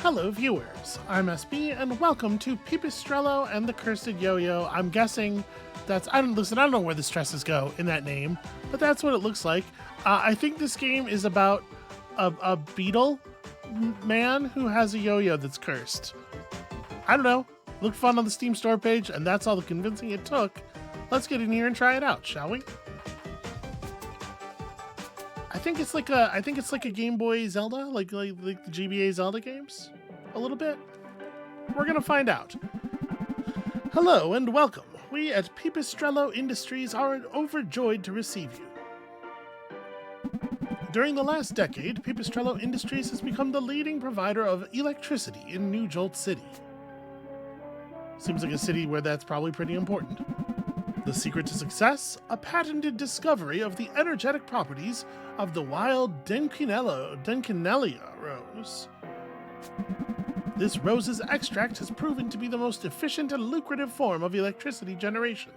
Hello viewers, I'm SB and welcome to Pipistrello and the Cursed Yo-Yo. I'm guessing that's, I don't know where the stresses go in that name, but that's what it looks like. I think this game is about a beetle man who has a yo-yo that's cursed. I don't know, looked fun on the Steam store page and that's all the convincing it took. Let's get in here and try it out, shall we? I think it's like a Game Boy Zelda, like the GBA Zelda games, a little bit. We're gonna find out. Hello and welcome. We at Pipistrello Industries are overjoyed to receive you. During the last decade, Pipistrello Industries has become the leading provider of electricity in New Jolt City. Seems like a city where that's probably pretty important. The secret to success? A patented discovery of the energetic properties of the wild Denkinelia rose. This rose's extract has proven to be the most efficient and lucrative form of electricity generation.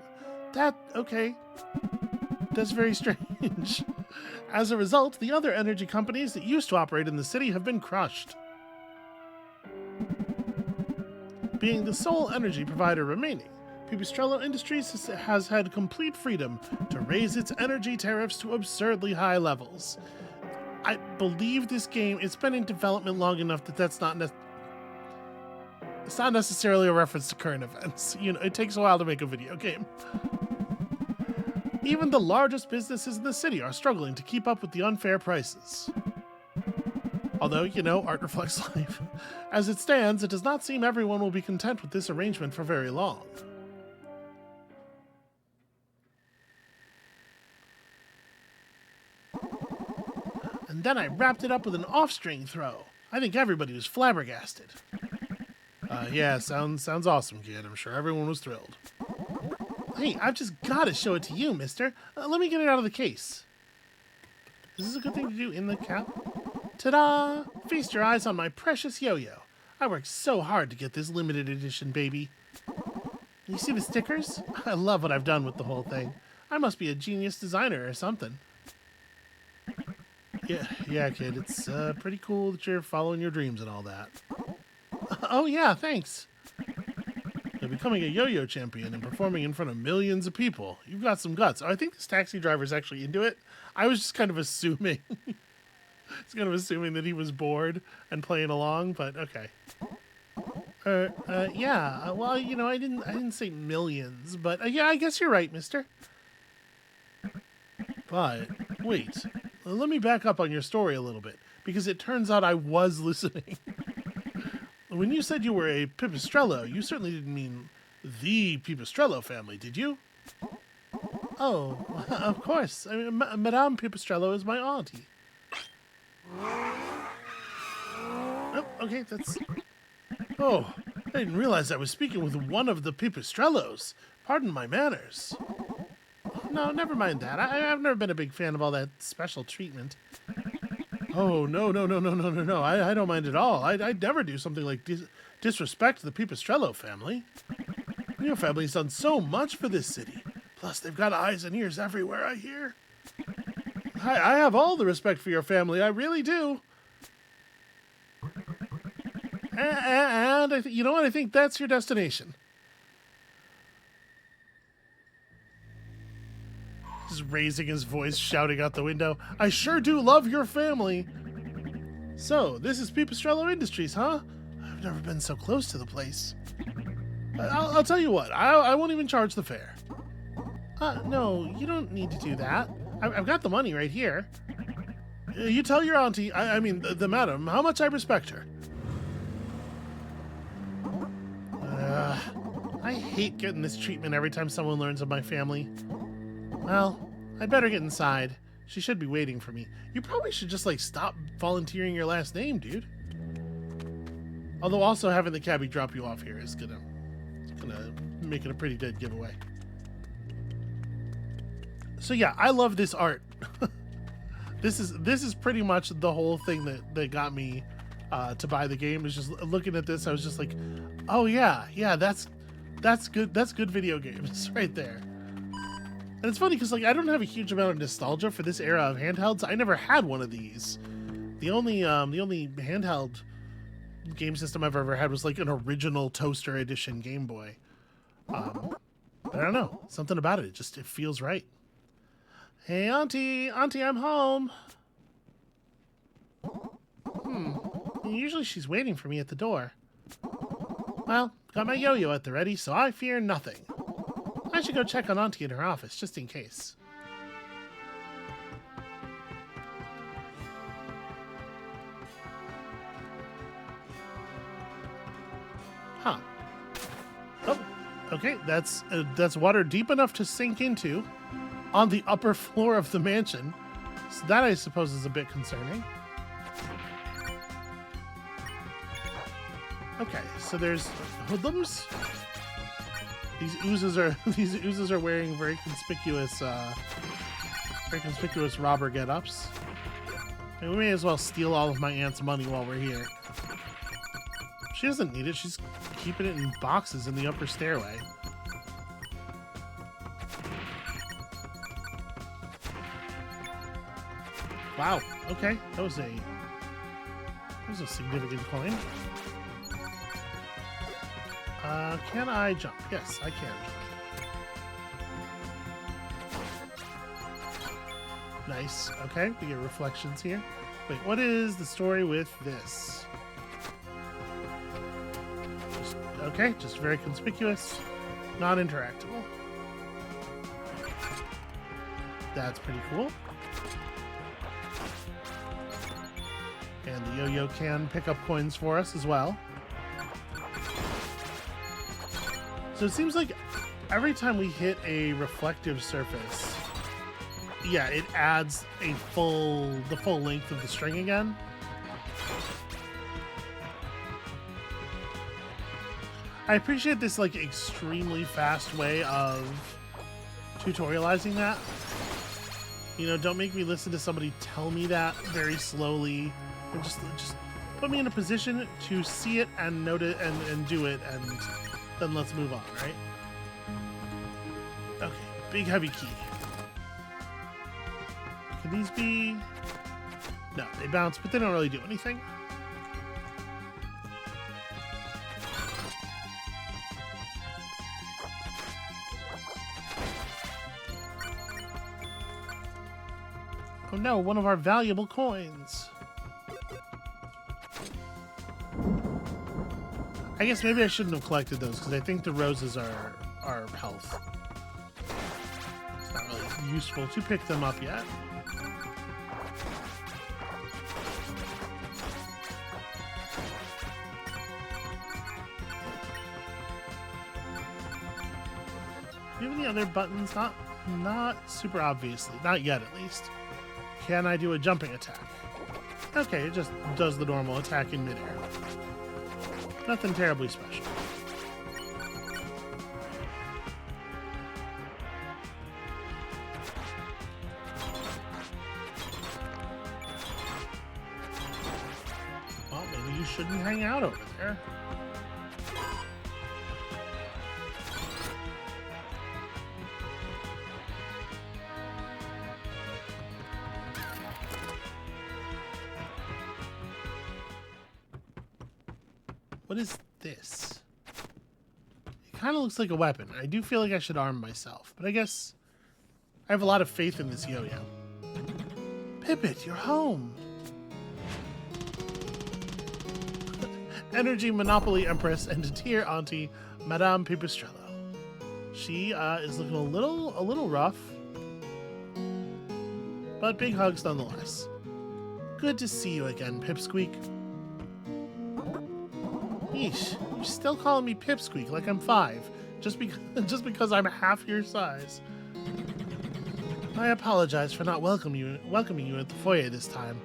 Okay. That's very strange. As a result, the other energy companies that used to operate in the city have been crushed. Being the sole energy provider remaining, Pipistrello Industries has had complete freedom to raise its energy tariffs to absurdly high levels. I believe this game, it's been in development long enough that it's not necessarily a reference to current events. You know, it takes a while to make a video game. Even the largest businesses in the city are struggling to keep up with the unfair prices. Although, you know, art reflects life. As it stands, it does not seem everyone will be content with this arrangement for very long. And then I wrapped it up with an off-string throw. I think everybody was flabbergasted. Yeah, sounds awesome, kid. I'm sure everyone was thrilled. Hey, I've just got to show it to you, mister. Let me get it out of the case. Is this a good thing to do in the cap? Ta-da! Feast your eyes on my precious yo-yo. I worked so hard to get this limited edition baby. You see the stickers? I love what I've done with the whole thing. I must be a genius designer or something. Yeah, kid, it's pretty cool that you're following your dreams and all that. Oh yeah, thanks. You're becoming a yo-yo champion and performing in front of millions of people. You've got some guts. Oh, I think this taxi driver's actually into it. I was just kind of assuming. That he was bored and playing along, but okay. Yeah, well, you know, I didn't say millions, but yeah, I guess you're right, mister. But, wait. Let me back up on your story a little bit, because it turns out I was listening. When you said you were a Pipistrello, you certainly didn't mean the Pipistrello family, did you? Oh, of course. I mean, Madame Pipistrello is my auntie. Oh, okay, that's... Oh, I didn't realize I was speaking with one of the Pipistrellos. Pardon my manners. No, never mind that. I've never been a big fan of all that special treatment. Oh, no. I don't mind at all. I'd never do something like disrespect the Pipistrello family. Your family's done so much for this city. Plus, they've got eyes and ears everywhere, I hear. I have all the respect for your family. I really do. And you know what? I think that's your destination. Just raising his voice, shouting out the window. I sure do love your family. So, this is Pipistrello Industries, huh? I've never been so close to the place. I'll tell you what. I won't even charge the fare. No, you don't need to do that. I've got the money right here. You tell your auntie, I mean, the madam, how much I respect her. I hate getting this treatment every time someone learns of my family. Well, I'd better get inside. She should be waiting for me. You probably should just, like, stop volunteering your last name, dude. Although also having the cabbie drop you off here is gonna make it a pretty dead giveaway. So yeah, I love this art. This is pretty much the whole thing that got me to buy the game. Is just looking at this, I was just like, oh yeah, that's good. That's good video games right there. And it's funny because, like, I don't have a huge amount of nostalgia for this era of handhelds. I never had one of these. The only handheld game system I've ever had was like an original toaster edition Game Boy. But I don't know, something about it. It feels right. Hey, Auntie, I'm home. Usually she's waiting for me at the door. Well, got my yo-yo at the ready, so I fear nothing. I should go check on Auntie in her office, just in case. Huh. Oh, okay, that's water deep enough to sink into on the upper floor of the mansion. So that, I suppose, is a bit concerning. Okay, so there's hoodlums. These oozes are wearing very conspicuous robber get-ups. And we may as well steal all of my aunt's money while we're here. She doesn't need it. She's keeping it in boxes in the upper stairway. Wow. Okay, that was a significant coin. Can I jump? Yes, I can jump. Nice. Okay, we get reflections here. Wait, what is the story with this? Okay, just very conspicuous, not interactable. That's pretty cool. And the yo-yo can pick up coins for us as well. So it seems like every time we hit a reflective surface, yeah, it adds the full length of the string again. I appreciate this like extremely fast way of tutorializing that. You know, don't make me listen to somebody tell me that very slowly. Or just put me in a position to see it and note it and do it, and then let's move on, right? Okay, big heavy key. Can these be... No, they bounce, but they don't really do anything. Oh no, one of our valuable coins. I guess maybe I shouldn't have collected those, because I think the roses are health. It's not really useful to pick them up yet. Do you have any other buttons? Not super obviously. Not yet, at least. Can I do a jumping attack? Okay, it just does the normal attack in midair. Nothing terribly special. Well, maybe you shouldn't hang out over there. What is this? It kind of looks like a weapon. I do feel like I should arm myself, but I guess I have a lot of faith in this yo-yo. Pippet, you're home! Energy Monopoly Empress and dear Auntie, Madame Pipistrello. She is looking a little rough, but big hugs nonetheless. Good to see you again, Pipsqueak. Yeesh, you're still calling me Pipsqueak like I'm 5, just because I'm half your size. I apologize for not welcoming you at the foyer this time.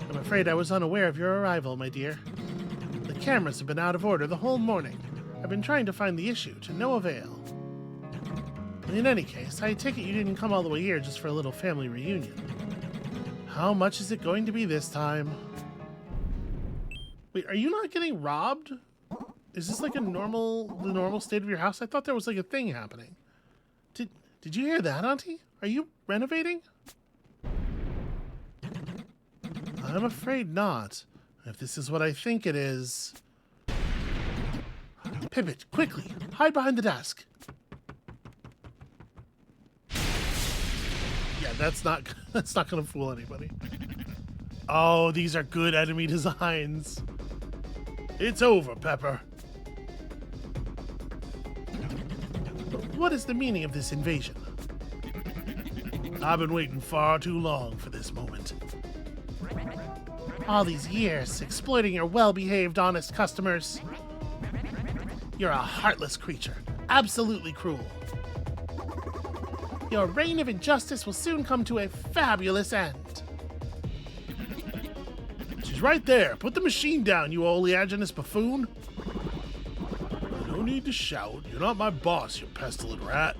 I'm afraid I was unaware of your arrival, my dear. The cameras have been out of order the whole morning. I've been trying to find the issue, to no avail. In any case, I take it you didn't come all the way here just for a little family reunion. How much is it going to be this time? Wait, are you not getting robbed? Is this like the normal state of your house? I thought there was like a thing happening. Did you hear that, Auntie? Are you renovating? I'm afraid not. If this is what I think it is, Pipit, quickly, hide behind the desk. Yeah, that's not gonna fool anybody. Oh, these are good enemy designs. It's over, Pepper. What is the meaning of this invasion? I've been waiting far too long for this moment. All these years exploiting your well-behaved, honest customers. You're a heartless creature, absolutely cruel. Your reign of injustice will soon come to a fabulous end. She's right there. Put the machine down, you oleaginous buffoon. No need to shout. You're not my boss, you pestilent rat.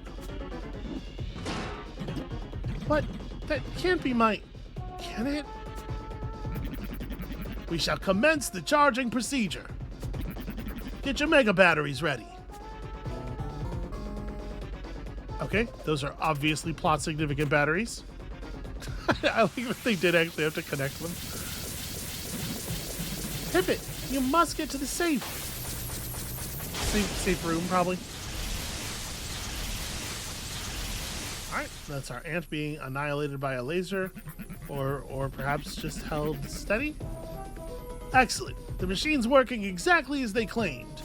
What? That can't be my... Can it? We shall commence the charging procedure. Get your mega batteries ready. Okay, those are obviously plot-significant batteries. I like that they did actually have to connect them. Pipit, you must get to the safe. Safe room, probably. Alright, that's our ant being annihilated by a laser, or perhaps just held steady. Excellent. The machine's working exactly as they claimed.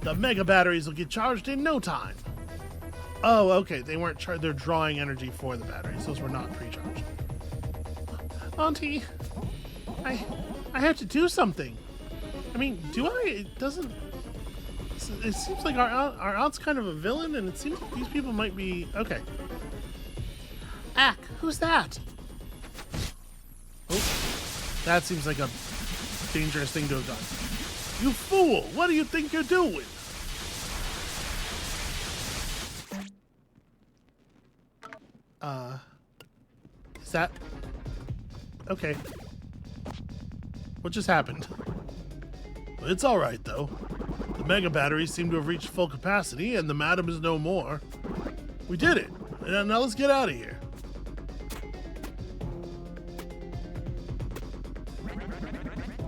The mega batteries will get charged in no time. Oh, okay. They weren't they're drawing energy for the batteries. Those were not pre-charged. Auntie, I have to do something. I mean, do I? It doesn't... It seems like our aunt's kind of a villain, and it seems like these people might be... Okay. Ack, who's that? Oh, that seems like a dangerous thing to have done. You fool! What do you think you're doing? Is that... Okay. What just happened? It's alright, though. The mega batteries seem to have reached full capacity, and the madam is no more. We did it! And now let's get out of here.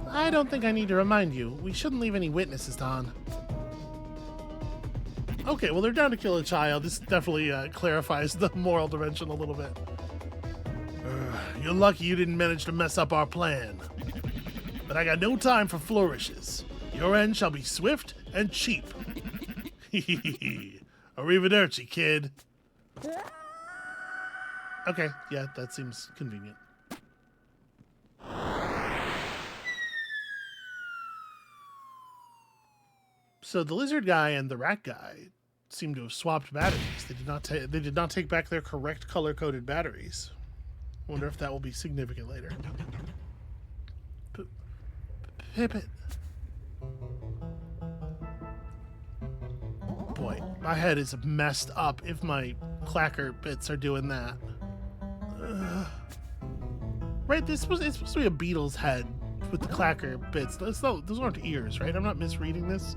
I don't think I need to remind you. We shouldn't leave any witnesses, Don. Okay, well, they're down to kill a child. This definitely clarifies the moral dimension a little bit. You're lucky you didn't manage to mess up our plan. But I got no time for flourishes. Your end shall be swift and cheap. Arrivederci, kid. Okay, yeah, that seems convenient. So the lizard guy and the rat guy seem to have swapped batteries. They did not take back their correct color-coded batteries. Wonder if that will be significant later. Pipit. Boy, my head is messed up if my clacker bits are doing that. Right, it's supposed to be a beetle's head with the clacker bits. Those aren't ears, right? I'm not misreading this.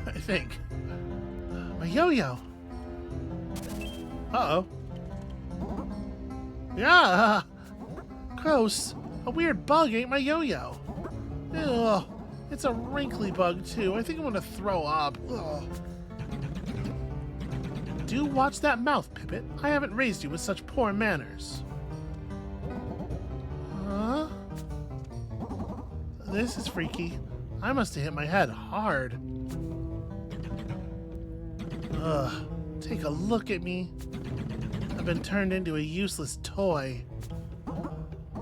I think. My yo-yo. Uh-oh. Yeah! Gross. A weird bug ate my yo-yo. Ugh. It's a wrinkly bug, too. I think I'm gonna throw up. Ugh. Do watch that mouth, Pipit. I haven't raised you with such poor manners. Huh? This is freaky. I must have hit my head hard. Ugh. Take a look at me. I've been turned into a useless toy.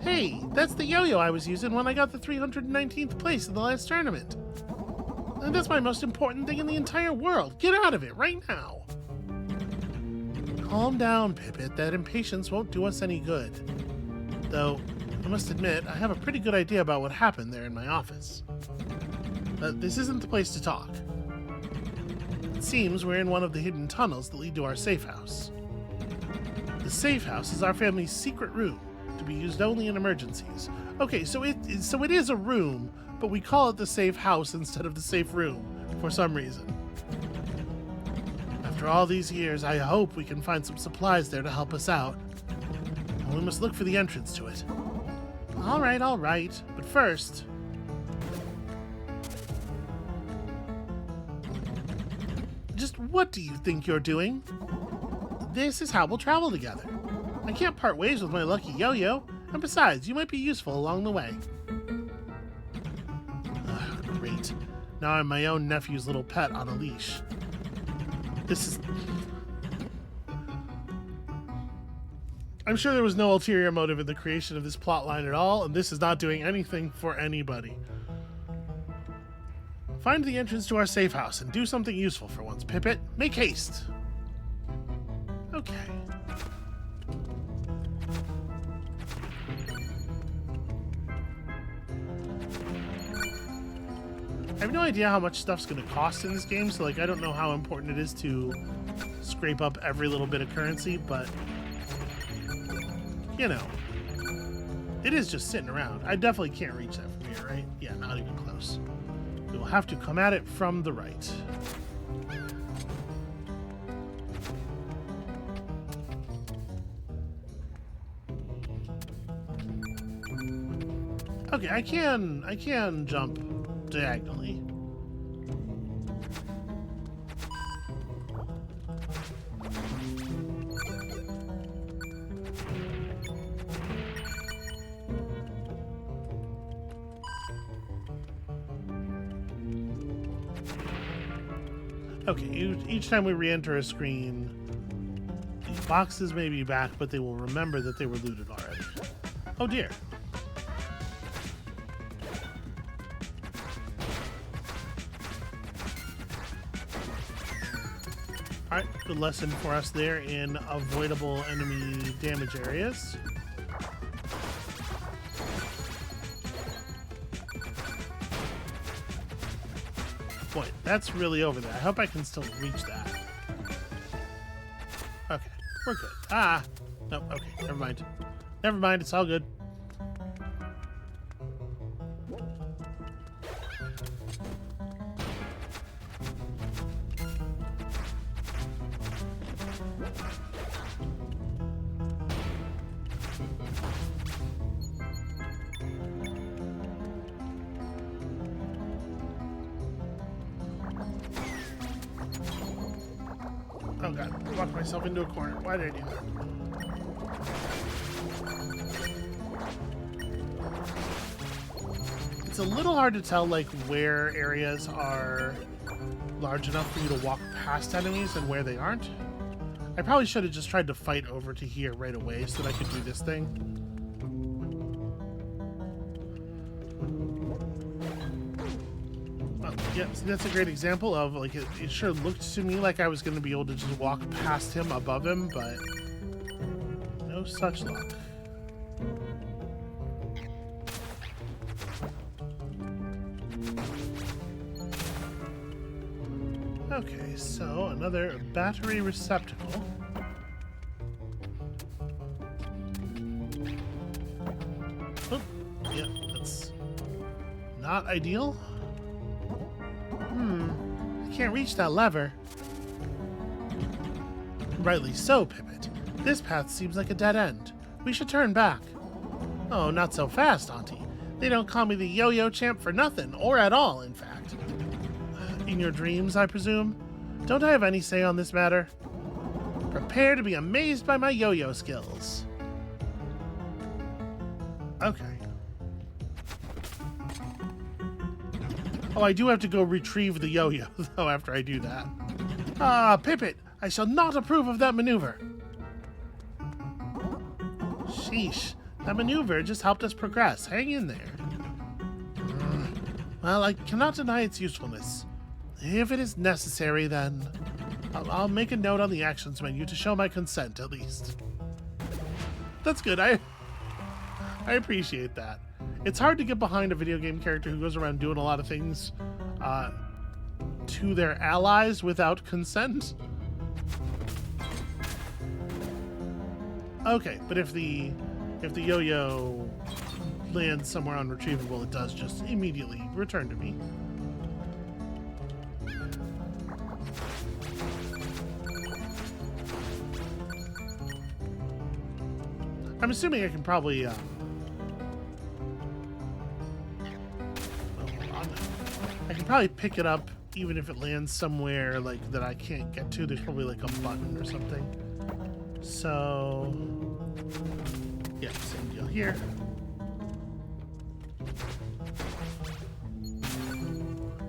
Hey, that's the yo-yo I was using when I got the 319th place in the last tournament. And that's my most important thing in the entire world. Get out of it right now. Calm down, Pipit. That impatience won't do us any good. Though, I must admit, I have a pretty good idea about what happened there in my office. But this isn't the place to talk. It seems we're in one of the hidden tunnels that lead to our safe house. The safe house is our family's secret room, to be used only in emergencies. Okay, so it is a room, but we call it the safe house instead of the safe room, for some reason. After all these years, I hope we can find some supplies there to help us out. And we must look for the entrance to it. All right, but first... Just what do you think you're doing? This is how we'll travel together. I can't part ways with my lucky Yo-Yo, and besides, you might be useful along the way. Ugh, great. Now I'm my own nephew's little pet on a leash. This is... I'm sure there was no ulterior motive in the creation of this plotline at all, and this is not doing anything for anybody. Find the entrance to our safe house and do something useful for once, Pippet. Make haste! Okay. I have no idea how much stuff's going to cost in this game, so like I don't know how important it is to scrape up every little bit of currency, but you know, it is just sitting around. I definitely can't reach that from here, right? Yeah, not even close. We will have to come at it from the right. Okay, I can jump diagonally. Okay, each time we re-enter a screen, these boxes may be back, but they will remember that they were looted already. Oh dear. Alright, good lesson for us there in avoidable enemy damage areas. Boy, that's really over there. I hope I can still reach that. Okay, we're good. Ah! No, okay, never mind. Never mind, it's all good. Oh god, I locked myself into a corner. Why did I do that? It's a little hard to tell like where areas are large enough for you to walk past enemies and where they aren't. I probably should have just tried to fight over to here right away so that I could do this thing. Yeah, so that's a great example of, like, it sure looked to me like I was going to be able to just walk past him, above him, but no such luck. Okay, so another battery receptacle. Oh, yeah, that's not ideal. I can't reach that lever. Rightly so, Pippet. This path seems like a dead end. We should turn back. Oh, not so fast, Auntie. They don't call me the Yo-Yo champ for nothing, or at all, in fact. In your dreams, I presume? Don't I have any say on this matter? Prepare to be amazed by my yo-yo skills. Okay. Oh, I do have to go retrieve the yo-yo, though, after I do that. Ah, Pippet, I shall not approve of that maneuver. Sheesh, that maneuver just helped us progress. Hang in there. Well, I cannot deny its usefulness. If it is necessary, then I'll make a note on the actions menu to show my consent, at least. That's good. I appreciate that. It's hard to get behind a video game character who goes around doing a lot of things to their allies without consent. Okay, but if the yo-yo lands somewhere unretrievable, it does just immediately return to me. I'm assuming I can probably I can probably pick it up even if it lands somewhere like that I can't get to, there's probably like a button or something. So yeah, same deal here.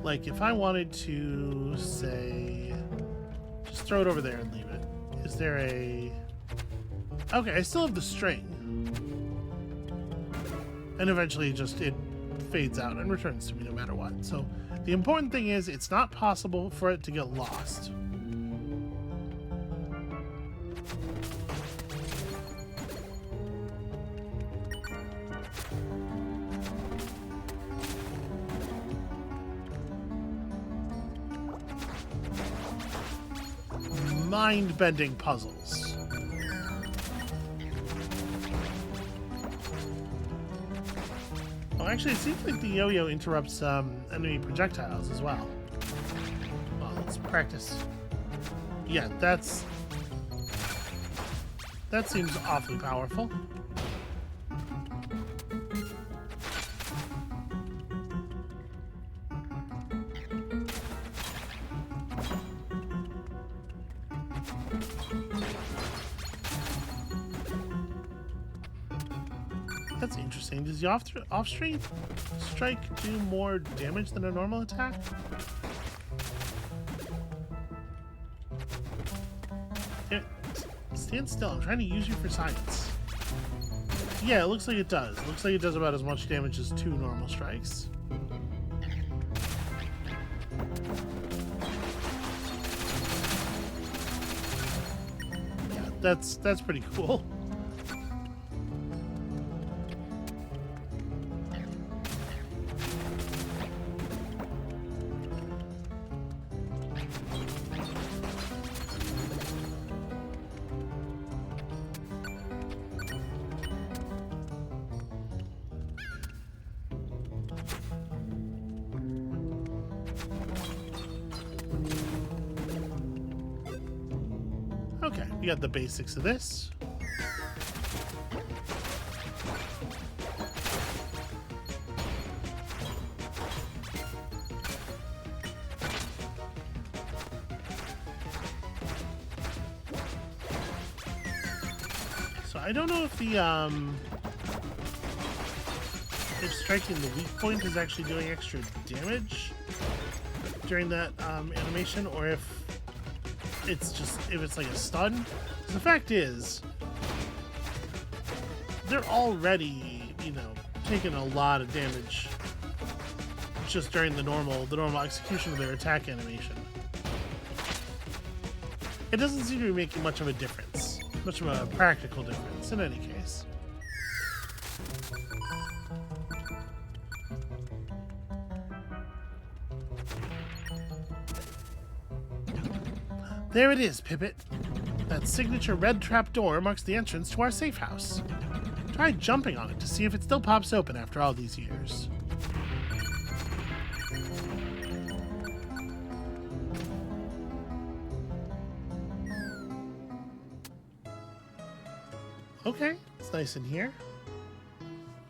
Like if I wanted to say, just throw it over there and leave it. Is there a, okay, I still have the string. And eventually it fades out and returns to me no matter what. So the important thing is it's not possible for it to get lost. Mind-bending puzzles. Oh, actually, it seems like the yo-yo interrupts enemy projectiles as well. Well, let's practice. Yeah, that seems awfully powerful. That's interesting. Does the off-strike do more damage than a normal attack? Stand still. I'm trying to use you for science. Yeah, it looks like it does. It looks like it does about as much damage as 2 normal strikes. Yeah, that's pretty cool. Okay, we got the basics of this. So I don't know if the if striking the weak point is actually doing extra damage during that animation, or if it's like a stun. The fact is, they're already, you know, taking a lot of damage just during the normal execution of their attack animation. It doesn't seem to be making much of a difference, much of a practical difference in any case. There it is, Pippet. That signature red trap door marks the entrance to our safe house. Try jumping on it to see if it still pops open after all these years. Okay, it's nice in here.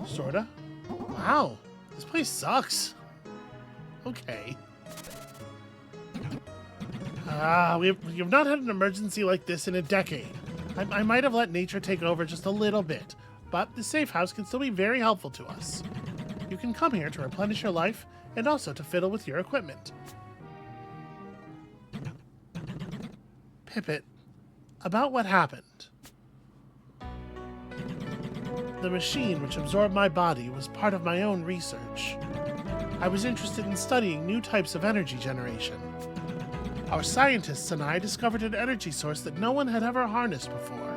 Sorta. Wow, this place sucks. Okay. We have not had an emergency like this in a decade. I might have let nature take over just a little bit, but the safe house can still be very helpful to us. You can come here to replenish your life and also to fiddle with your equipment. Pippet, about what happened. The machine which absorbed my body was part of my own research. I was interested in studying new types of energy generation. Our scientists and I discovered an energy source that no one had ever harnessed before.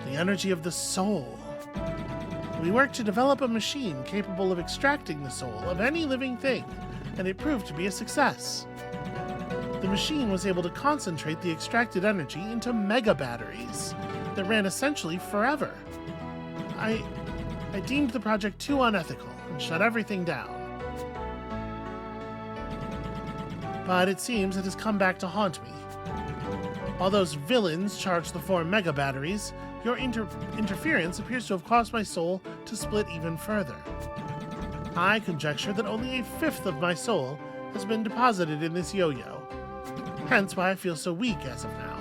The energy of the soul. We worked to develop a machine capable of extracting the soul of any living thing, and it proved to be a success. The machine was able to concentrate the extracted energy into mega batteries that ran essentially forever. I deemed the project too unethical and shut everything down. But it seems it has come back to haunt me. While those villains charged the 4 mega batteries, your interference appears to have caused my soul to split even further. I conjecture that only 1/5 of my soul has been deposited in this yo-yo. Hence why I feel so weak as of now.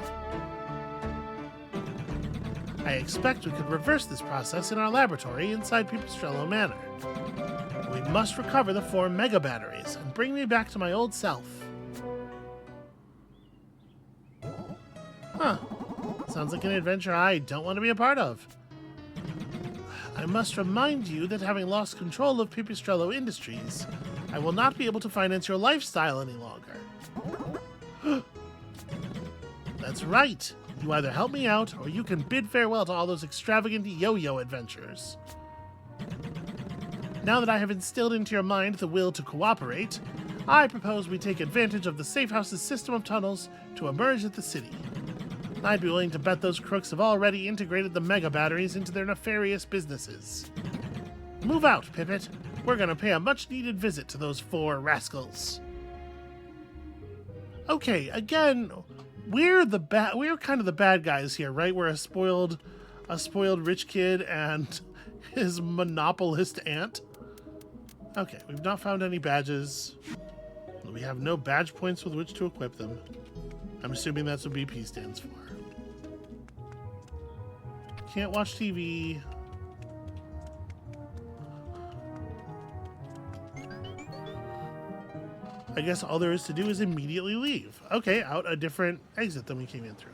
I expect we could reverse this process in our laboratory inside Pipistrello Manor. We must recover the 4 mega batteries and bring me back to my old self. Huh. Sounds like an adventure I don't want to be a part of. I must remind you that having lost control of Pipistrello Industries, I will not be able to finance your lifestyle any longer. That's right. You either help me out, or you can bid farewell to all those extravagant yo-yo adventures. Now that I have instilled into your mind the will to cooperate, I propose we take advantage of the Safe House's system of tunnels to emerge at the city. I'd be willing to bet those crooks have already integrated the mega batteries into their nefarious businesses. Move out, Pippet. We're gonna pay a much-needed visit to those 4 rascals. Okay, again, we're kind of the bad guys here, right? We're a spoiled rich kid and his monopolist aunt. Okay, we've not found any badges. We have no badge points with which to equip them. I'm assuming that's what BP stands for. Can't watch TV. I guess all there is to do is immediately leave. Okay, out a different exit than we came in through.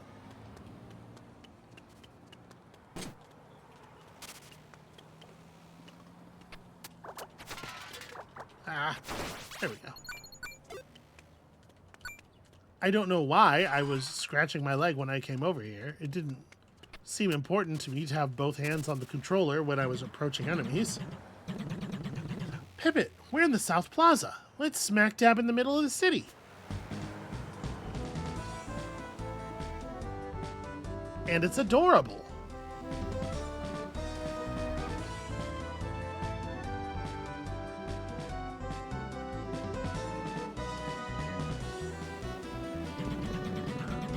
Ah, there we go. I don't know why I was scratching my leg when I came over here. It didn't seem important to me to have both hands on the controller when I was approaching enemies. Pippet, we're in the South Plaza. Let's smack dab in the middle of the city. And it's adorable.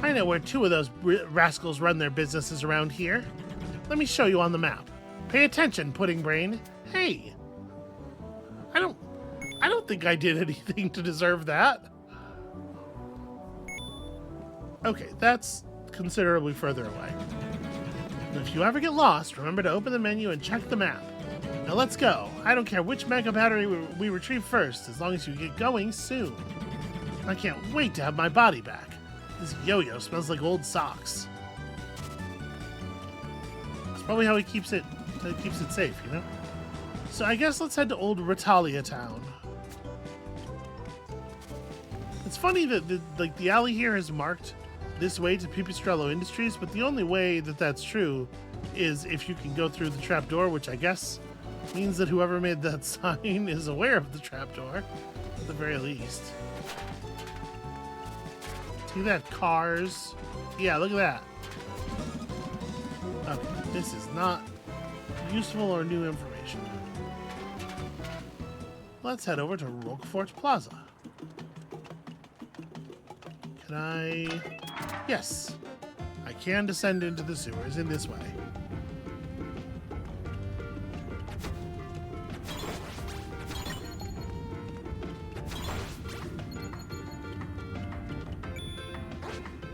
I know where 2 of those rascals run their businesses around here. Let me show you on the map. Pay attention, Pudding Brain. Hey! I don't think I did anything to deserve that. Okay, that's considerably further away. If you ever get lost, remember to open the menu and check the map. Now let's go. I don't care which mega battery we retrieve first, as long as you get going soon. I can't wait to have my body back. This yo-yo smells like old socks. It's probably how he keeps it safe, you know? So I guess let's head to Old Ritalia Town. It's funny that the alley here is marked this way to Pipistrello Industries, but the only way that that's true is if you can go through the trapdoor, which I guess means that whoever made that sign is aware of the trapdoor, at the very least. See that? Cars. Yeah, look at that. Okay, this is not useful or new information. Let's head over to Roquefort Plaza. Can I... Yes. I can descend into the sewers in this way.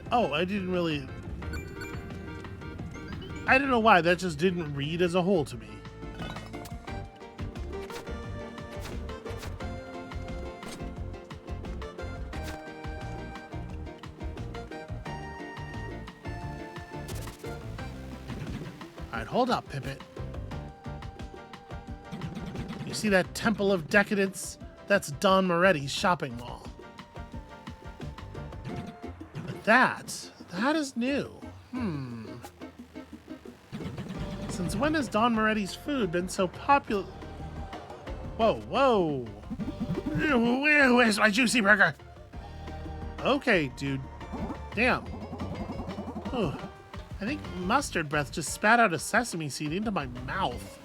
Oh, I didn't really... I don't know why, that just didn't read as a whole to me. Alright, hold up, Pippet. You see that Temple of Decadence? That's Don Moretti's shopping mall. That is new. Since when has Don Moretti's food been so popular? Whoa. Where's my juicy burger? Okay, dude. Damn. Oh, I think Mustard Breath just spat out a sesame seed into my mouth.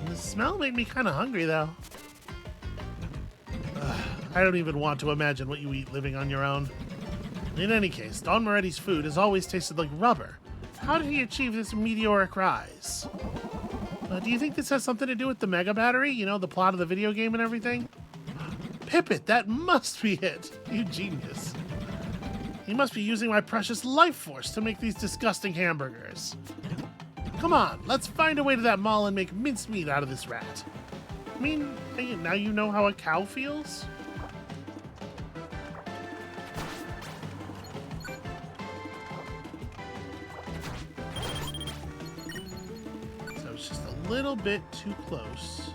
The smell made me kind of hungry, though. I don't even want to imagine what you eat living on your own. In any case, Don Moretti's food has always tasted like rubber. How did he achieve this meteoric rise? Do you think this has something to do with the Mega Battery? You know, the plot of the video game and everything? Pippet, that must be it. You genius. He must be using my precious life force to make these disgusting hamburgers. Come on, let's find a way to that mall and make mincemeat out of this rat. I mean, now you know how a cow feels? So it's just a little bit too close.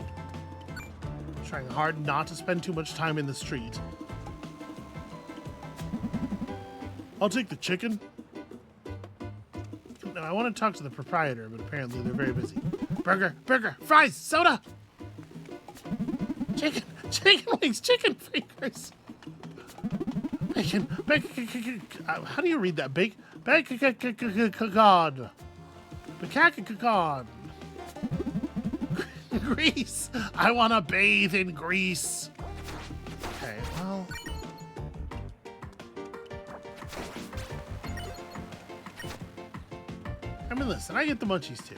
Trying hard not to spend too much time in the street. I'll take the chicken. No, I want to talk to the proprietor, but apparently they're very busy. Burger, fries, soda! Chicken wings, chicken fingers! Bacon, how do you read that? Bacon, grease! I want to bathe in grease! Okay, well... I mean, listen, I get the munchies too.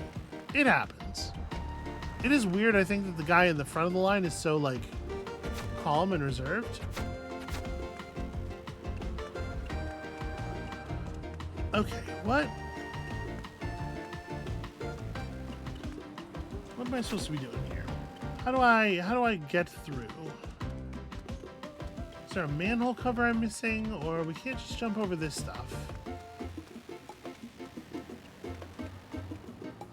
It happens. It is weird, I think, that the guy in the front of the line is so, like, calm and reserved. Okay, what? What am I supposed to be doing here? How do I get through? Is there a manhole cover I'm missing? Or we can't just jump over this stuff?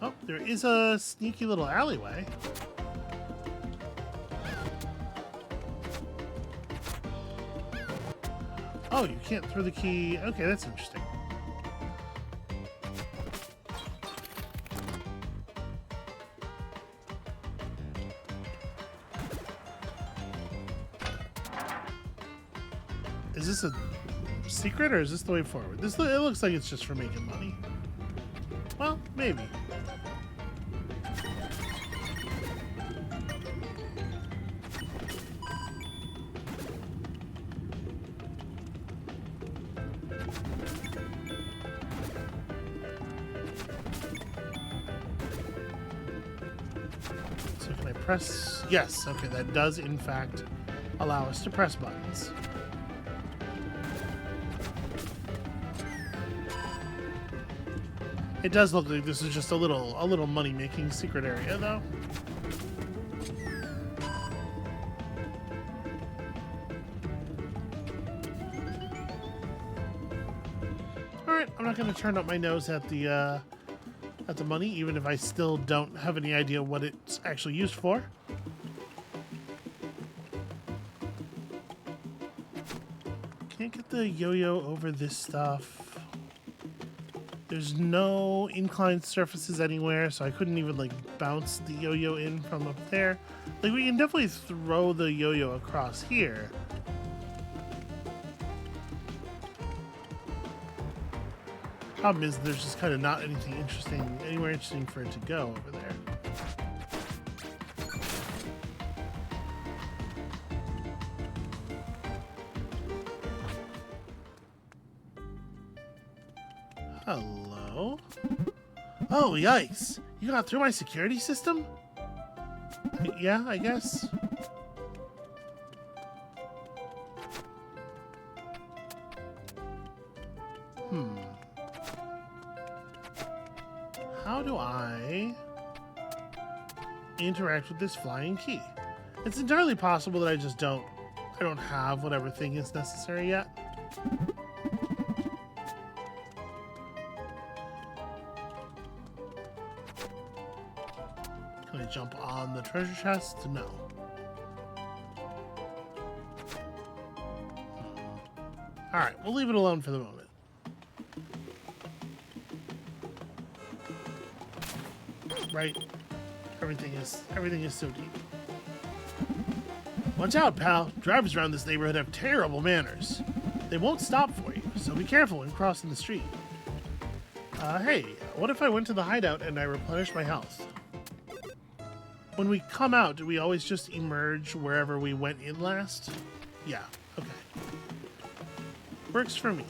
Oh, there is a sneaky little alleyway. Oh, you can't throw the key. Okay, that's interesting. Is this a secret or is this the way forward? It looks like it's just for making money. Well, maybe. So can I press? Yes, okay, that does in fact allow us to press buttons. It does look like this is just a little money-making secret area, though. All right, I'm not going to turn up my nose at the money, even if I still don't have any idea what it's actually used for. Can't get the yo-yo over this stuff. There's no inclined surfaces anywhere, so I couldn't even, like, bounce the yo-yo in from up there. Like, we can definitely throw the yo-yo across here. Problem is, there's just kind of not anything interesting, anywhere interesting for it to go over there. Hello? Oh, yikes. You got through my security system? Yeah, I guess. How do I interact with this flying key? It's entirely possible that I don't have whatever thing is necessary yet. Can I jump on the treasure chest? No. Alright, we'll leave it alone for the moment. Right? Everything is so deep. Watch out, pal. Drivers around this neighborhood have terrible manners. They won't stop for you, so be careful when crossing the street. Hey, what if I went to the hideout and I replenished my health? When we come out, do we always just emerge wherever we went in last? Yeah, okay. Works for me.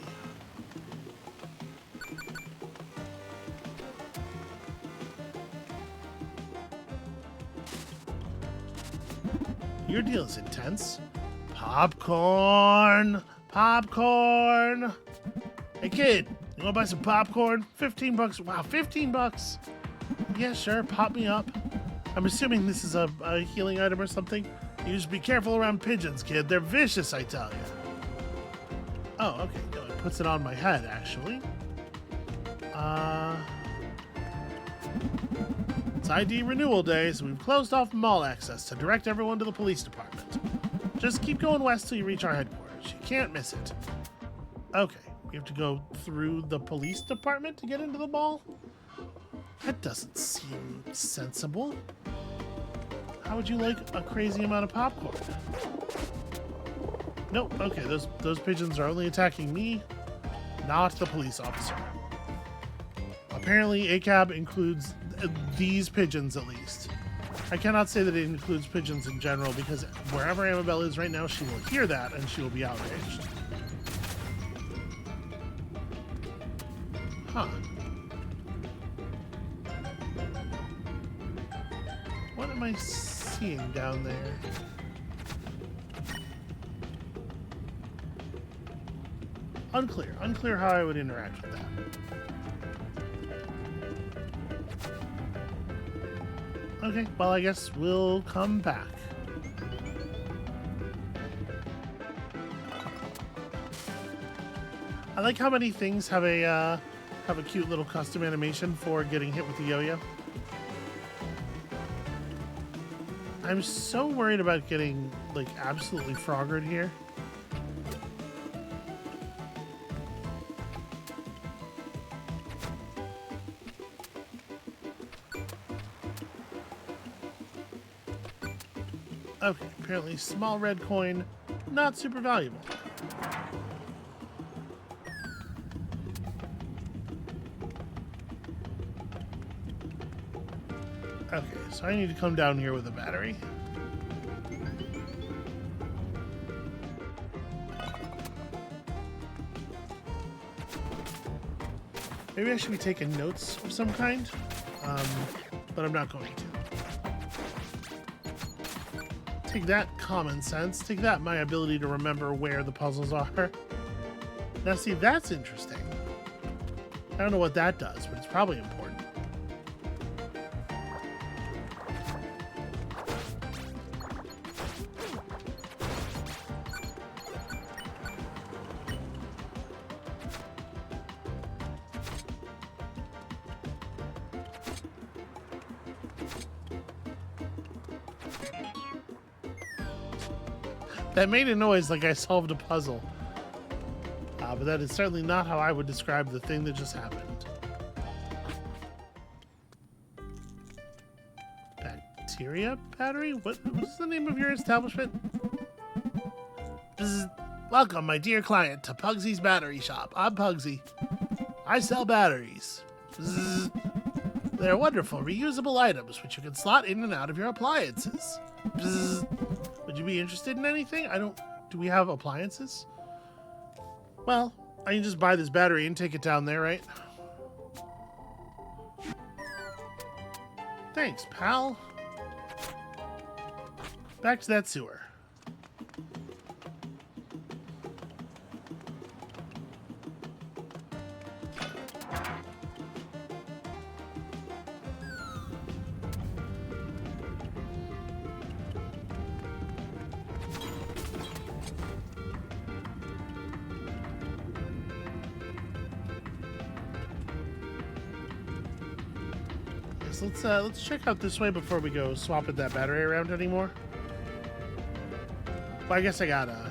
Your deal is intense. Popcorn! Popcorn! Hey kid, you wanna buy some popcorn? 15 bucks. Wow, 15 bucks. Yeah, sure, pop me up. I'm assuming this is a healing item or something. You just be careful around pigeons, kid. They're vicious, I tell you. Oh, okay. No, it puts it on my head, actually. It's ID renewal day, so we've closed off mall access to direct everyone to the police department. Just keep going west till you reach our headquarters. You can't miss it. Okay, we have to go through the police department to get into the mall? That doesn't seem sensible. How would you like a crazy amount of popcorn? Nope, okay, those pigeons are only attacking me, not the police officer. Apparently, ACAB includes these pigeons at least. I cannot say that it includes pigeons in general because wherever Amabelle is right now, she will hear that and she will be outraged. Huh. What am I seeing down there? Unclear how I would interact with that. Okay, well, I guess we'll come back. I like how many things have a cute little custom animation for getting hit with the yo-yo. I'm so worried about getting, like, absolutely froggered here. Okay, apparently small red coin, not super valuable. Okay, so I need to come down here with a battery. Maybe I should be taking notes of some kind, but I'm not going to. Take that, common sense. Take that, my ability to remember where the puzzles are. Now see, that's interesting. I don't know what that does, but it's probably important. That made a noise like I solved a puzzle. But that is certainly not how I would describe the thing that just happened. Bacteria battery? What's the name of your establishment? Welcome, my dear client, to Pugsy's Battery Shop. I'm Pugsy. I sell batteries. They're wonderful, reusable items which you can slot in and out of your appliances. Would you be interested in anything? Do we have appliances? Well, I can just buy this battery and take it down there, right? Thanks, pal. Back to that sewer. Let's check out this way before we go swapping that battery around anymore. Well, I guess I gotta.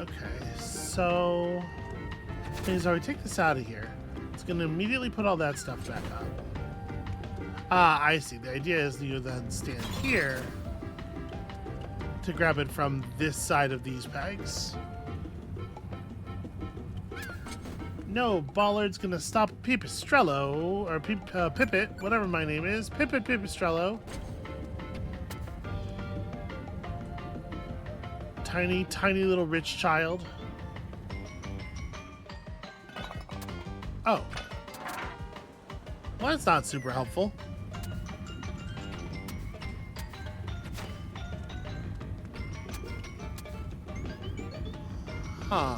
Okay, so we take this out of here. It's gonna immediately put all that stuff back on. I see. The idea is that you then stand here to grab it from this side of these pegs. No, Bollard's gonna stop Pipistrello, or Pipit, whatever my name is. Pipistrello. Tiny little rich child. Oh. Well, that's not super helpful. Huh.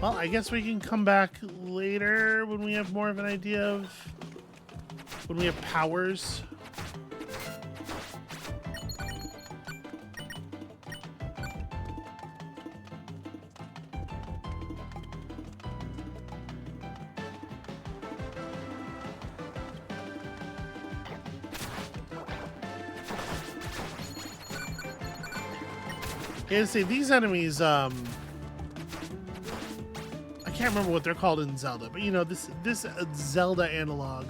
Well, I guess we can come back later when we have more of an idea of... when we have powers. Yeah, see, these enemies, I can't remember what they're called in Zelda, but you know, this Zelda analog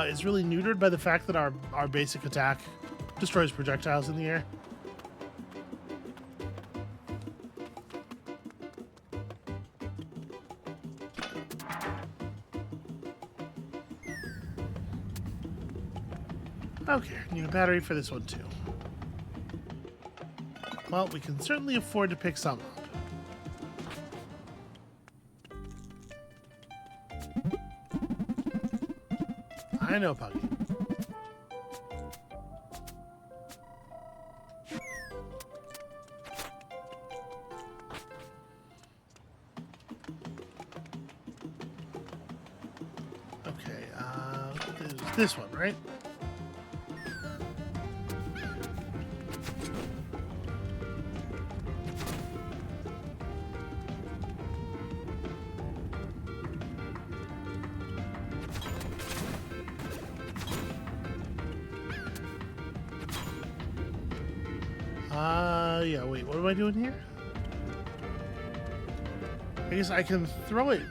is really neutered by the fact that our basic attack destroys projectiles in the air. Okay, need a battery for this one too. Well, we can certainly afford to pick some up. I know, Puggy. Okay, this one, right? Yeah, wait, what am I doing here? I guess I can throw it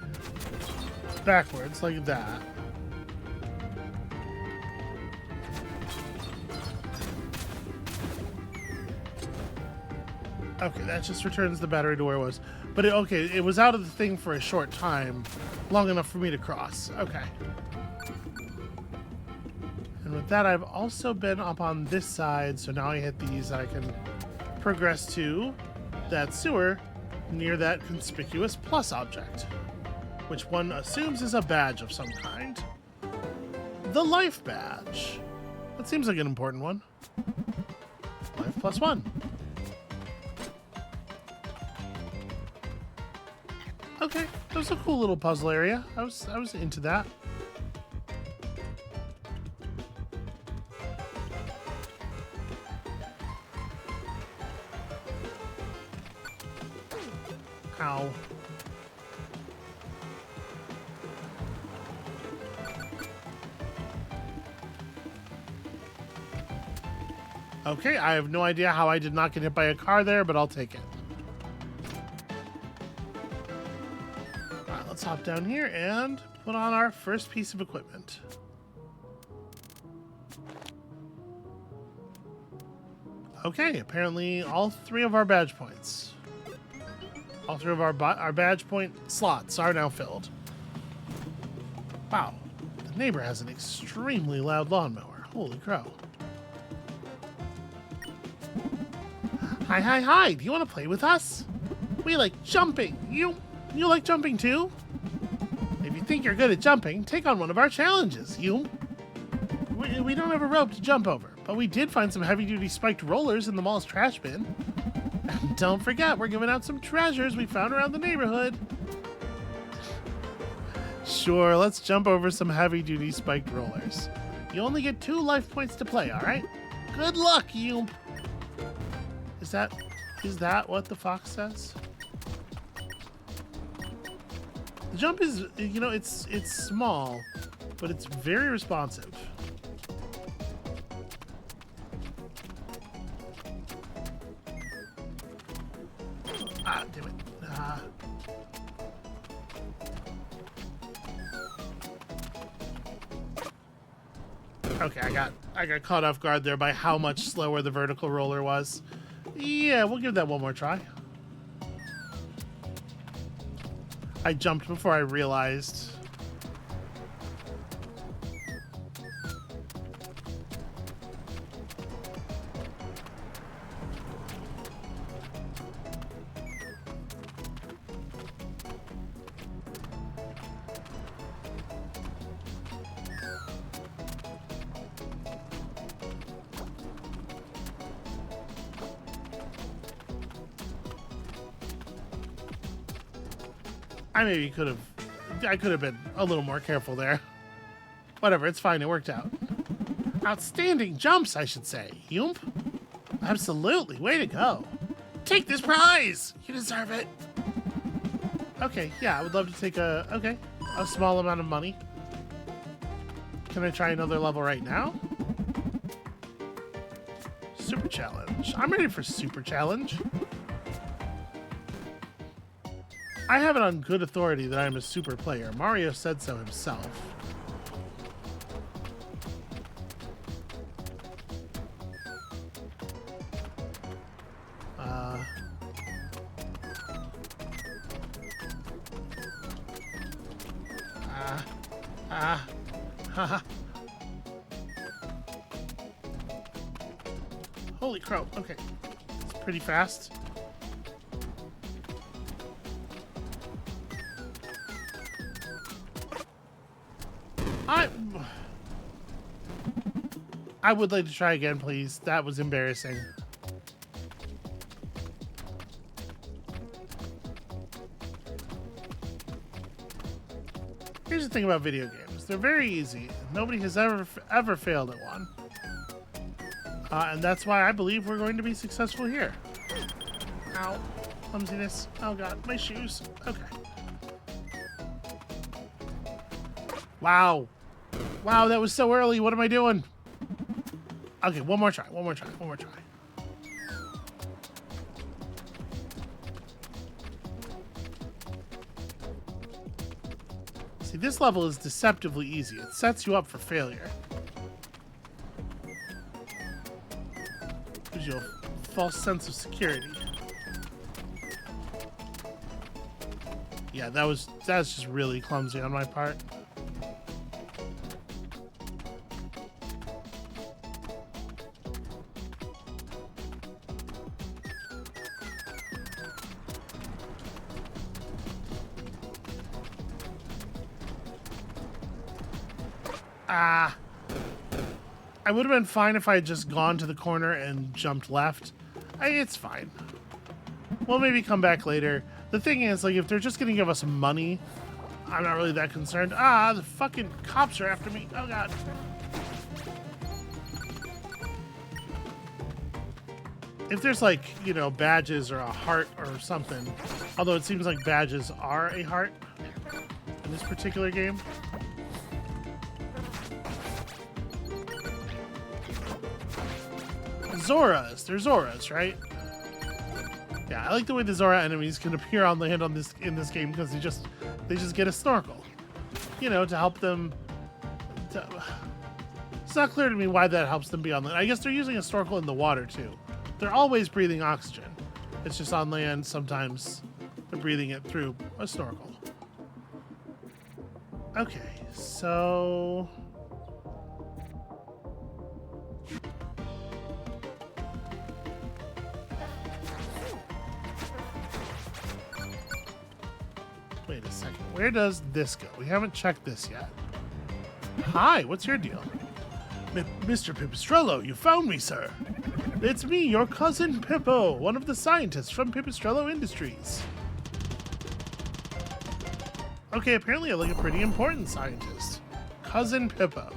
backwards like that. Okay, that just returns the battery to where it was. But it was out of the thing for a short time, long enough for me to cross. Okay. And with that, I've also been up on this side, so now I hit these, I can progress to that sewer near that conspicuous plus object, which one assumes is a badge of some kind. The life badge. That seems like an important one. Life +1. Okay, that was a cool little puzzle area. I was into that. Ow. Okay, I have no idea how I did not get hit by a car there, but I'll take it. Alright, let's hop down here and put on our first piece of equipment. Okay, apparently all 3 of our badge points. All 3 of our badge point slots are now filled. Wow, the neighbor has an extremely loud lawnmower. Holy crow. Hi, hi, hi! Do you want to play with us? We like jumping. You like jumping too? If you think you're good at jumping, take on one of our challenges. We don't have a rope to jump over, but we did find some heavy-duty spiked rollers in the mall's trash bin. And don't forget, we're giving out some treasures we found around the neighborhood. Sure, let's jump over some heavy-duty spiked rollers. You only get 2 life points to play, alright? Good luck, you... Is that what the fox says? The jump is, you know, it's small, but it's very responsive. Ah, damn it. Okay, I got caught off guard there by how much slower the vertical roller was. Yeah, we'll give that one more try. I jumped before I realized. I could have been a little more careful there. Whatever, it's fine, it worked out. Outstanding jumps, I should say. Yoomp? Absolutely, way to go. Take this prize! You deserve it. Okay, yeah, I would love to take a small amount of money. Can I try another level right now? Super challenge. I'm ready for super challenge. I have it on good authority that I'm a super player. Mario said so himself. Holy crow. Okay. It's pretty fast. I would like to try again, please. That was embarrassing. Here's the thing about video games. They're very easy. Nobody has ever failed at one. And that's why I believe we're going to be successful here. Ow. Clumsiness. Oh god, my shoes. Okay. Wow. Wow, that was so early. What am I doing? Okay, one more try. See, this level is deceptively easy. It sets you up for failure. Gives you a false sense of security. Yeah, that's just really clumsy on my part. I would have been fine if I had just gone to the corner and jumped left. It's fine. We'll maybe come back later. The thing is, like, if they're just gonna give us money, I'm not really that concerned. The fucking cops are after me. Oh god. If there's, like, you know, badges or a heart or something, although it seems like badges are a heart in this particular game. Zoras. They're Zoras, right? Yeah, I like the way the Zora enemies can appear on land in this game because they just get a snorkel, you know, to help them. It's not clear to me why that helps them be on land. I guess they're using a snorkel in the water too. They're always breathing oxygen. It's just on land sometimes they're breathing it through a snorkel. Okay, so. Wait a second. Where does this go? We haven't checked this yet. Hi, what's your deal? Mr. Pipistrello, you found me, sir. It's me, your cousin Pippo, one of the scientists from Pipistrello Industries. Okay, apparently I'm like a pretty important scientist. Cousin Pippo.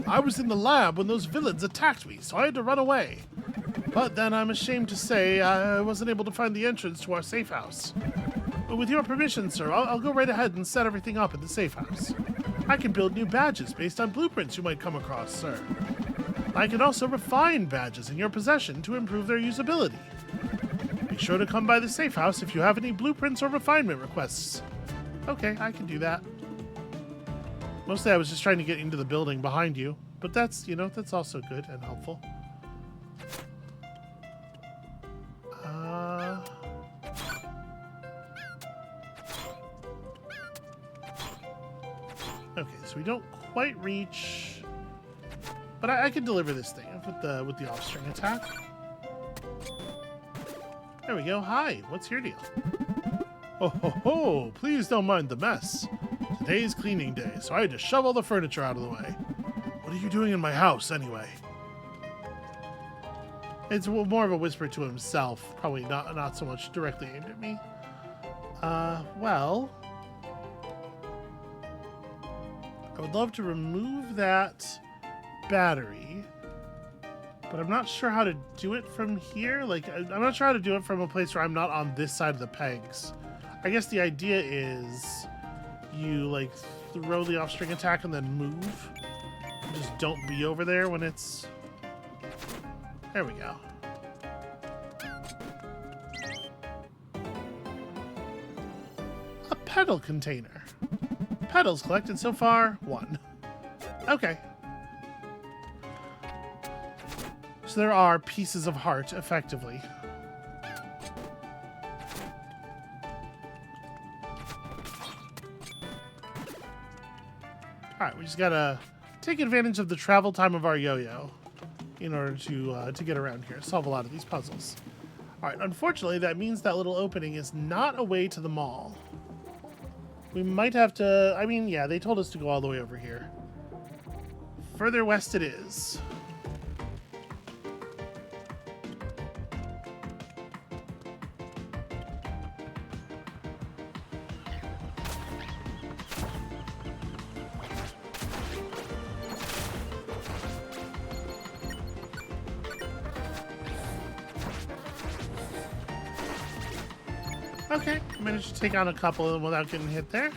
I was in the lab when those villains attacked me, so I had to run away. But then I'm ashamed to say I wasn't able to find the entrance to our safe house. But with your permission, sir, I'll go right ahead and set everything up in the safe house. I can build new badges based on blueprints you might come across, sir. I can also refine badges in your possession to improve their usability. Be sure to come by the safe house if you have any blueprints or refinement requests. Okay, I can do that. Mostly I was just trying to get into the building behind you, but that's, you know, that's also good and helpful. Okay, so we don't quite reach, but I can deliver this thing with the off-string attack. There we go. Hi, what's your deal? Oh ho ho! Please don't mind the mess. Today's cleaning day, so I had to shove all the furniture out of the way. What are you doing in my house, anyway? It's more of a whisper to himself, probably not so much directly aimed at me. Well, I would love to remove that battery, but I'm not sure how to do it from here. Like, I'm not sure how to do it from a place where I'm not on this side of the pegs. I guess the idea is you, like, throw the off-string attack and then move. Just don't be over there when it's... There we go. A pedal container. Pedals collected so far, 1. Okay. So there are pieces of heart, effectively. Alright, we just gotta take advantage of the travel time of our yo-yo in order to get around here, solve a lot of these puzzles. Alright, unfortunately, that means that little opening is not a way to the mall. We might have to... I mean, yeah, they told us to go all the way over here. Further west it is. Okay, managed to take on a couple of them without getting hit there.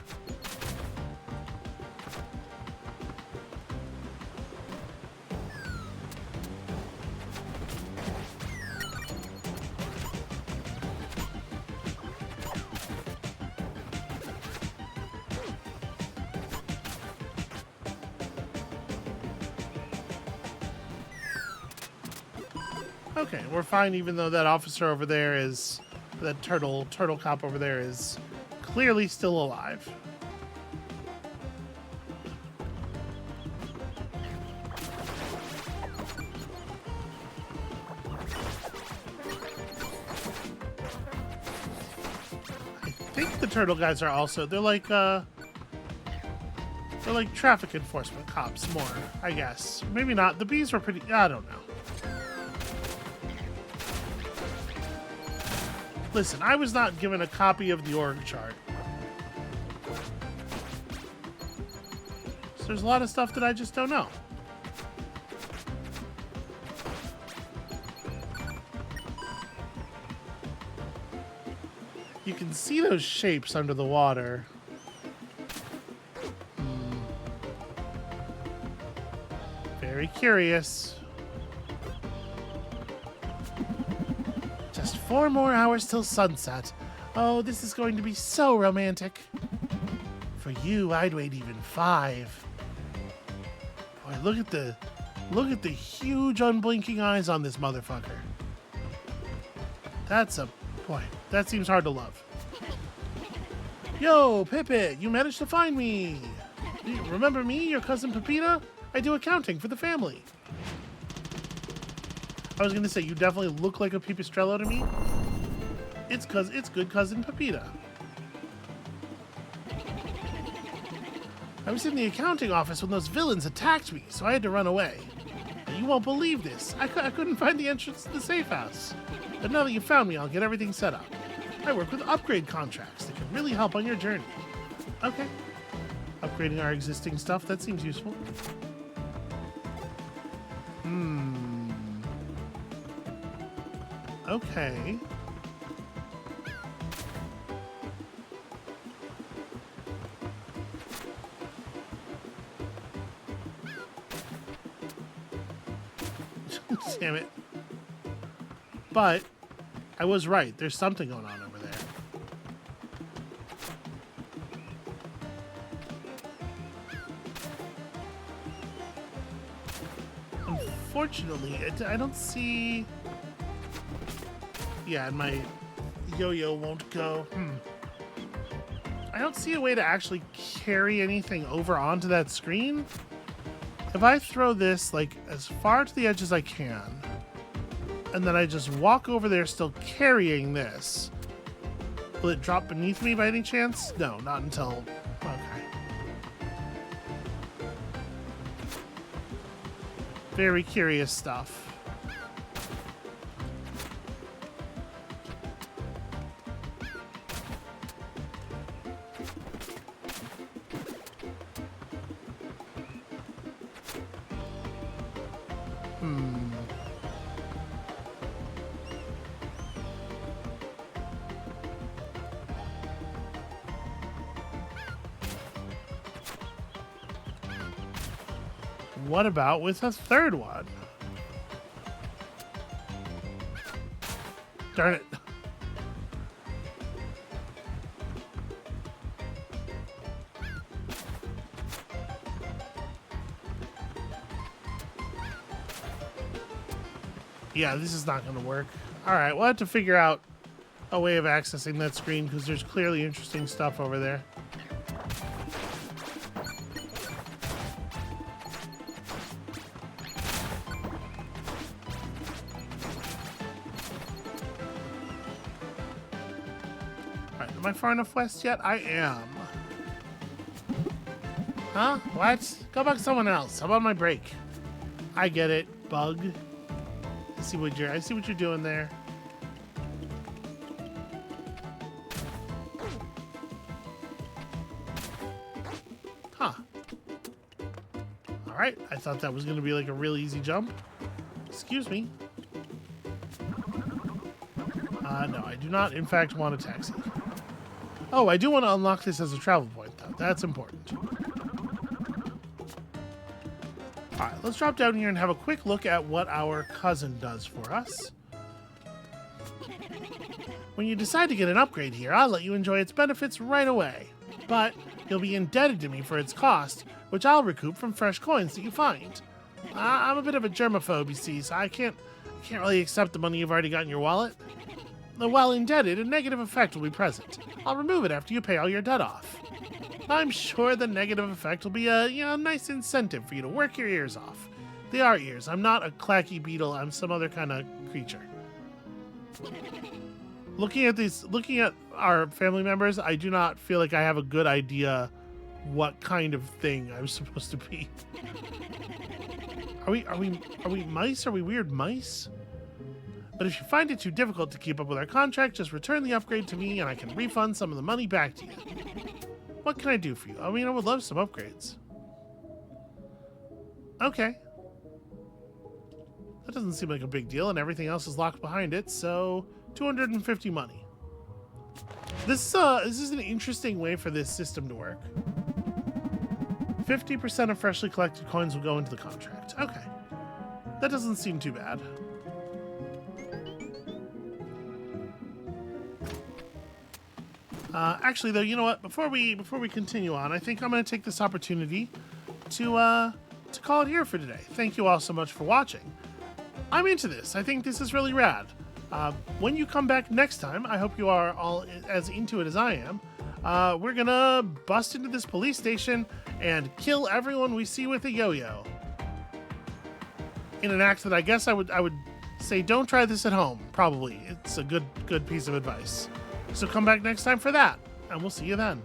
Okay, we're fine even though that officer over there is... That turtle cop over there is clearly still alive. I think the turtle guys are also... They're like traffic enforcement cops more, I guess. Maybe not. The bees were pretty... I don't know. Listen, I was not given a copy of the org chart. So there's a lot of stuff that I just don't know. You can see those shapes under the water. Very curious. 4 more hours till sunset. Oh, this is going to be so romantic. For you, I'd wait even 5. Boy, look at the huge unblinking eyes on this motherfucker. Boy, that seems hard to love. Yo, Pippet, you managed to find me. Remember me, your cousin Pepita? I do accounting for the family. I was gonna say, you definitely look like a Pipistrello to me. It's good cousin Pepita. I was in the accounting office when those villains attacked me, so I had to run away. You won't believe this. I couldn't find the entrance to the safe house. But now that you found me, I'll get everything set up. I work with upgrade contracts that can really help on your journey. Okay. Upgrading our existing stuff, that seems useful. Okay. Damn it. But I was right. There's something going on over there. Unfortunately, I don't see... Yeah, and my yo-yo won't go. I don't see a way to actually carry anything over onto that screen. If I throw this, like, as far to the edge as I can, and then I just walk over there still carrying this, will it drop beneath me by any chance? No, not until... Okay. Very curious stuff. What about with a third one? Darn it. Yeah, this is not going to work. All right, we'll have to figure out a way of accessing that screen because there's clearly interesting stuff over there. All right, am I far enough west yet? I am. Huh? What? Go back to someone else. How about my break? I get it, bug. I see what you're doing there. Huh. All right. I thought that was going to be like a real easy jump. Excuse me. No, I do not, in fact, want a taxi. Oh, I do want to unlock this as a travel point, though. That's important. All right, let's drop down here and have a quick look at what our cousin does for us. When you decide to get an upgrade here, I'll let you enjoy its benefits right away. But you'll be indebted to me for its cost, which I'll recoup from fresh coins that you find. I'm a bit of a germaphobe, you see, so I can't really accept the money you've already got in your wallet. While indebted, a negative effect will be present. I'll remove it after you pay all your debt off. I'm sure the negative effect will be a nice incentive for you to work your ears off. They are ears. I'm not a clacky beetle. I'm some other kind of creature. Looking at our family members, I do not feel like I have a good idea what kind of thing I'm supposed to be. Are we mice? Are we weird mice? But if you find it too difficult to keep up with our contract, just return the upgrade to me and I can refund some of the money back to you. What can I do for you? I mean, I would love some upgrades. Okay. That doesn't seem like a big deal, and everything else is locked behind it, so 250 money. This is an interesting way for this system to work. 50% of freshly collected coins will go into the contract. Okay. That doesn't seem too bad. Actually, though, you know what? Before we continue on, I think I'm going to take this opportunity to call it here for today. Thank you all so much for watching. I'm into this. I think this is really rad. When you come back next time, I hope you are all as into it as I am. We're going to bust into this police station and kill everyone we see with a yo-yo. In an act that I guess I would say don't try this at home. Probably. It's a good piece of advice. So come back next time for that, and we'll see you then.